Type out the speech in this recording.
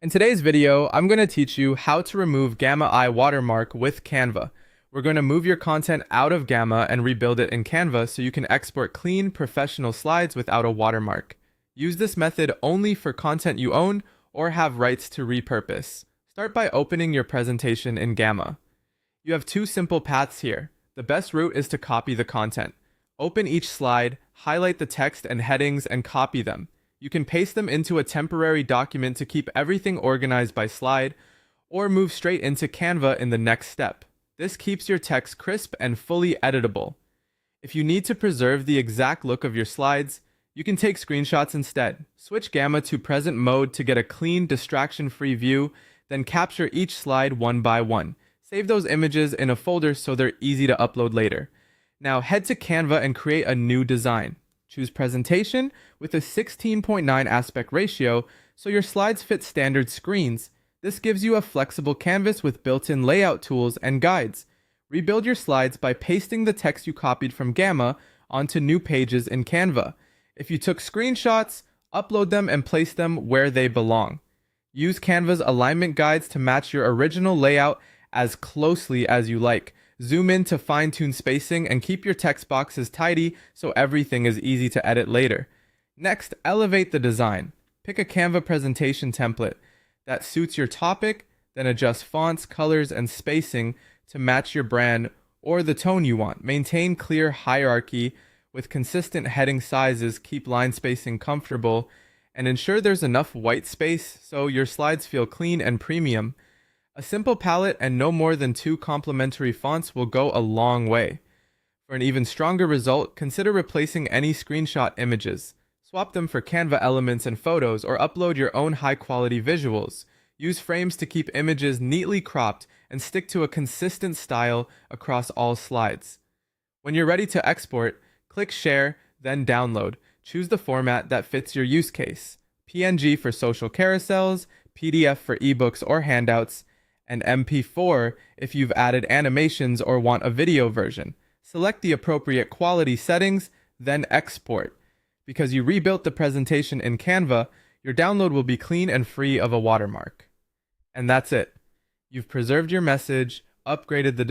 In today's video, I'm going to teach you how to remove Gamma AI watermark with Canva. We're going to move your content out of Gamma and rebuild it in Canva so you can export clean, professional slides without a watermark. Use this method only for content you own or have rights to repurpose. Start by opening your presentation in Gamma. You have two simple paths here. The best route is to copy the content. Open each slide, highlight the text and headings, and copy them. You can paste them into a temporary document to keep everything organized by slide, or move straight into Canva in the next step. This keeps your text crisp and fully editable. If you need to preserve the exact look of your slides, you can take screenshots instead. Switch Gamma to present mode to get a clean, distraction-free view, then capture each slide one by one. Save those images in a folder so they're easy to upload later. Now head to Canva and create a new design. Choose presentation with a 16:9 aspect ratio so your slides fit standard screens. This gives you a flexible canvas with built-in layout tools and guides. Rebuild your slides by pasting the text you copied from Gamma onto new pages in Canva. If you took screenshots, upload them and place them where they belong. Use Canva's alignment guides to match your original layout as closely as you like. Zoom in to fine-tune spacing and keep your text boxes tidy so everything is easy to edit later. Next, elevate the design. Pick a Canva presentation template that suits your topic, then adjust fonts, colors, and spacing to match your brand or the tone you want. Maintain clear hierarchy with consistent heading sizes, keep line spacing comfortable, and ensure there's enough white space so your slides feel clean and premium. A simple palette and no more than 2 complementary fonts will go a long way. For an even stronger result, consider replacing any screenshot images. Swap them for Canva elements and photos or upload your own high-quality visuals. Use frames to keep images neatly cropped and stick to a consistent style across all slides. When you're ready to export, click Share, then Download. Choose the format that fits your use case. PNG for social carousels, PDF for ebooks or handouts, and MP4 if you've added animations or want a video version. Select the appropriate quality settings, then export. Because you rebuilt the presentation in Canva, your download will be clean and free of a watermark. And that's it. You've preserved your message, upgraded the